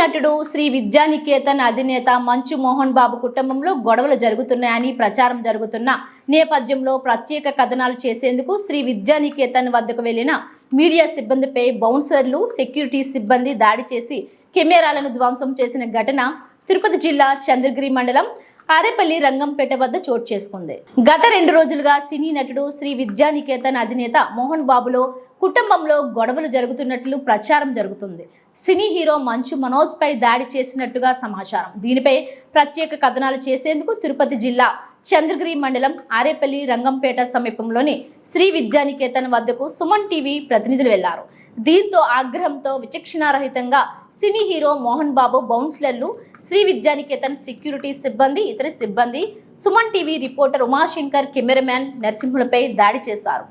నటుడు శ్రీ విద్యానికేతన్ అధినేత మంచు మోహన్ బాబు కుటుంబంలో గొడవలు జరుగుతున్నాయని ప్రచారం జరుగుతున్న నేపథ్యంలో ప్రత్యేక కథనాలు చేసేందుకు శ్రీ విద్యానికేతన్ వద్దకు వెళ్లిన మీడియా సిబ్బందిపై బౌన్సర్లు సెక్యూరిటీ సిబ్బంది దాడి చేసి కెమెరాలను ధ్వంసం చేసిన ఘటన తిరుపతి జిల్లా చంద్రగిరి మండలం ఆరేపల్లి రంగంపేట వద్ద చోటు చేసుకుంది. గత 2 రోజులుగా సినీ నటుడు శ్రీ విద్యానికేతన్ అధినేత మోహన్ బాబులో కుటుంబంలో గొడవలు జరుగుతున్నట్లు ప్రచారం జరుగుతుంది. సినీ హీరో మంచు మనోజ్ పై దాడి చేసినట్టుగా సమాచారం. దీనిపై ప్రత్యేక కథనాలు చేసేందుకు తిరుపతి జిల్లా చంద్రగిరి మండలం ఆరేపల్లి రంగంపేట సమీపంలోని శ్రీ విద్యానికేతన్ వద్దకు సుమన్ టీవీ ప్రతినిధులు వెళ్లారు. దీంతో ఆగ్రహంతో విచక్షణారహితంగా సినీ హీరో మోహన్ బాబు బౌన్సర్లు, శ్రీ విద్యానికేతన్ సెక్యూరిటీ సిబ్బంది, ఇతర సిబ్బంది, Suman TV reporter Umashankar, cameraman నరసింహులపై దాడి చేశారు.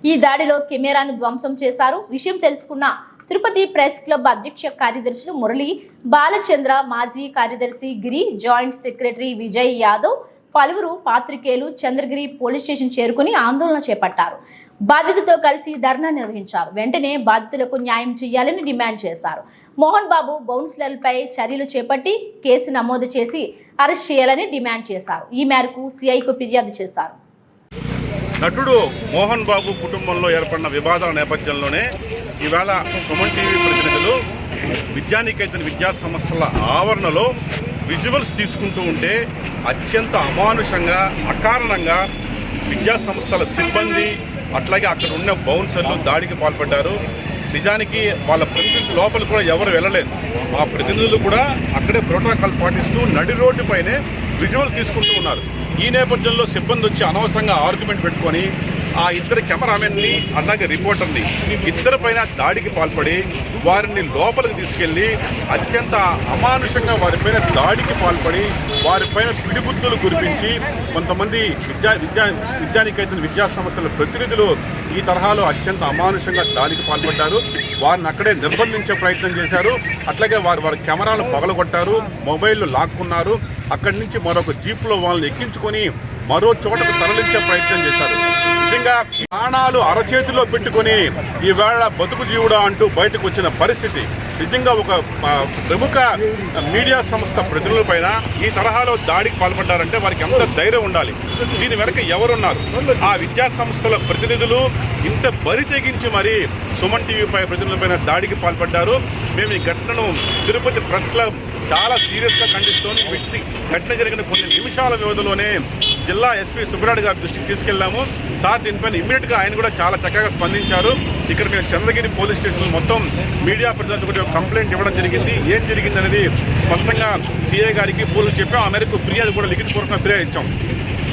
ఈ దాడిలో కెమెరాను ధ్వంసం చేశారు. విషయం తెలుసుకున్న తిరుపతి ప్రెస్ క్లబ్ అధ్యక్ష కార్యదర్శులు మురళి, బాలచంద్ర, మాజీ కార్యదర్శి గిరి, జాయింట్ సెక్రటరీ విజయ్ యాదవ్, పలువురు పాత్రికేయులు చంద్రగిరి పోలీస్ స్టేషన్ చేరుకుని ఆందోళన చేపట్టారు. బాధితులతో కలిసి ధర్నా నిర్వహించారు. వెంటనే బాధితులకు న్యాయం చేయాలని డిమాండ్ చేశారు. మోహన్ బాబు బౌన్సర్లపై చర్యలు చేపట్టి కేసు నమోదు చేసి అరెస్ట్ చేయాలని డిమాండ్ చేశారు. ఈ మేరకు సిఐకు ఫిర్యాదు చేశారు. నటుడు మోహన్ బాబు కుటుంబంలో ఏర్పడిన వివాదాల నేపథ్యంలోనే ఈవేళ సుమన్ టీవీ ప్రతినిధులు విద్యానికేతన్ విద్యా సంస్థల ఆవరణలో విజువల్స్ తీసుకుంటూ ఉంటే అత్యంత అమానుషంగా, అకారణంగా విద్యా సంస్థల సిబ్బంది అట్లాగే అక్కడ ఉన్న బౌన్సర్లు దాడికి పాల్పడ్డారు. నిజానికి వాళ్ళ ప్రిన్సెస్ లోపల కూడా ఎవరు వెళ్ళలేదు. ఆ ప్రతినిధులు కూడా అక్కడే ప్రోటోకాల్ పాటిస్తూ నడి రోడ్డుపైనే విజువల్ తీసుకుంటూ ఉన్నారు. ఈ నేపథ్యంలో సిబ్బంది వచ్చి అనవసరంగా ఆర్గ్యుమెంట్ పెట్టుకొని ఆ ఇద్దరు కెమెరామెన్ని అలాగే రిపోర్టర్ని ఇద్దరిపైన దాడికి పాల్పడి వారిని లోపలికి తీసుకెళ్లి అత్యంత అమానుషంగా వారిపైన దాడికి పాల్పడి వారిపైన పిడిగుద్దులు కురిపించి కొంతమంది విద్యానికేతన్ విద్యా సంస్థల ప్రతినిధులు ఈ తరహాలో అత్యంత అమానుషంగా దాడికి పాల్పడ్డారు. వారిని అక్కడే నిర్బంధించే ప్రయత్నం చేశారు. అట్లాగే వారి కెమెరాలు పగలగొట్టారు, మొబైల్లు లాక్కున్నారు. అక్కడి నుంచి మరొక జీప్లో వాళ్ళని ఎక్కించుకొని మరో చోటకు తరలించే ప్రయత్నం చేశారు. నిజంగా ప్రాణాలు అరచేతిలో పెట్టుకొని ఈవేళ బతుకు జీవుడా అంటూ బయటకు వచ్చిన పరిస్థితి. నిజంగా ఒక ప్రముఖ మీడియా సంస్థ ప్రతినిధులపైన ఈ తరహాలో దాడికి పాల్పడ్డారంటే వారికి ఎంత ధైర్యం ఉండాలి. దీని వెనక ఎవరున్నారు? ఆ విద్యా సంస్థల ప్రతినిధులు ఇంత బరి తెగించి మరీ సుమన్ టీవీపై ప్రతినిధులపైన దాడికి పాల్పడ్డారు. మేము ఈ ఘటనను తిరుపతి ప్రెస్ క్లబ్ చాలా సీరియస్గా ఖండిస్తోంది. ఘటన జరిగిన కొన్ని నిమిషాల వ్యవధిలోనే జిల్లా ఎస్పీ సుబ్రాడ్ గారి దృష్టికి తీసుకెళ్లాము. సార్ దీనిపైన ఇమ్మీడియట్గా ఆయన కూడా చాలా చక్కగా స్పందించారు. ఇక్కడ మేము చంద్రగిరి పోలీస్ స్టేషన్ మొత్తం మీడియా ప్రతినిధులకు కంప్లైంట్ ఇవ్వడం జరిగింది. ఏం జరిగింది అనేది స్పష్టంగా సిఐ గారికి పోలీసులు చెప్పాం. ఆ మేరకు ఫిర్యాదు కూడా లిఖితపూర్వకంగా ఫిర్యాదు ఇచ్చాం.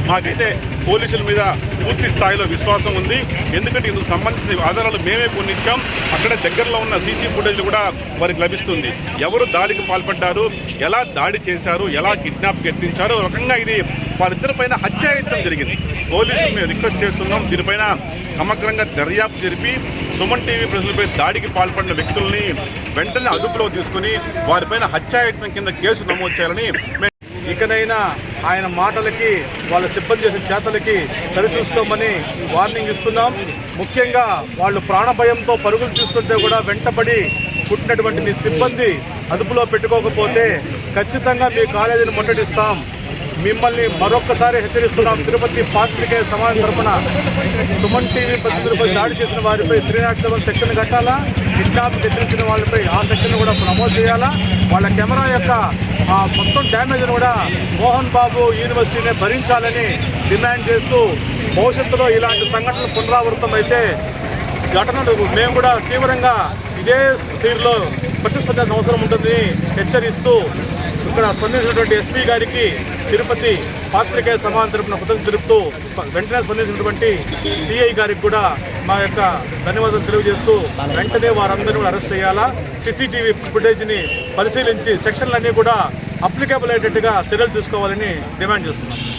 మాకైతే పోలీసుల మీద పూర్తి స్థాయిలో విశ్వాసం ఉంది. ఎందుకంటే ఇందుకు సంబంధించిన ఆధారాలు మేమే కొన్ని ఇచ్చాం. అక్కడ దగ్గరలో ఉన్న సీసీ ఫుటేజ్ కూడా వారికి లభిస్తుంది. ఎవరు దాడికి పాల్పడ్డారు, ఎలా దాడి చేశారు, ఎలా కిడ్నాప్కి ఎత్తించారు, రకంగా ఇది వారిద్దరిపైన హత్యాయత్నం జరిగింది. పోలీసులు మేము రిక్వెస్ట్ చేస్తున్నాం, దీనిపైన సమగ్రంగా దర్యాప్తు జరిపి సుమన్ టీవీ ప్రజలపై దాడికి పాల్పడిన వ్యక్తుల్ని వెంటనే అదుపులో తీసుకుని వారిపైన హత్యాయత్నం కింద కేసు నమోదు చేయాలని ఇకనైనా ఆయన మాటలకి వాళ్ళ సిబ్బంది చేసిన చేతలకి సరిచూసుకోమని వార్నింగ్ ఇస్తున్నాం. ముఖ్యంగా వాళ్ళు ప్రాణభయంతో పరుగులు తీస్తుంటే కూడా వెంటబడి పుట్టినటువంటి మీ సిబ్బంది అదుపులో పెట్టుకోకపోతే ఖచ్చితంగా మీ కాలేజీని ముట్టడిస్తాం. మిమ్మల్ని మరొక్కసారి హెచ్చరిస్తున్నాం. తిరుపతి పాత్రికేయ సమాజం తరఫున సుమన్ టీవీ ప్రతినిధులపై దాడి చేసిన వారిపై 307 సెక్షన్ కట్టాలా, కిడ్నాప్కి ఎత్తించిన వాళ్ళపై ఆ సెక్షన్ కూడా నమోదు చేయాలా. వాళ్ళ కెమెరా యొక్క మొత్తం డ్యామేజ్ను కూడా మోహన్ బాబు యూనివర్సిటీనే భరించాలని డిమాండ్ చేస్తూ భవిష్యత్తులో ఇలాంటి సంఘటనలు పునరావృతం అయితే ఘటనలు మేము కూడా తీవ్రంగా ఇదే తీరులో ప్రతిస్పందించాల్సిన అవసరం ఉంటుందని హెచ్చరిస్తూ ఇక్కడ స్పందించినటువంటి ఎస్పీ గారికి తిరుపతి పాత్రికేయ సమాజం తరపున కృతజ్ఞతలు తెలుపుతూ వెంటనే స్పందించినటువంటి సిఐ గారికి కూడా మా యొక్క ధన్యవాదాలు తెలియజేస్తూ వెంటనే వారందరినీ కూడా అరెస్ట్ చేయాలా, సీసీటీవీ ఫుటేజ్ని పరిశీలించి సెక్షన్లన్నీ కూడా అప్లికేబుల్ అయ్యేటట్టుగా చర్యలు తీసుకోవాలని డిమాండ్ చేస్తున్నాం.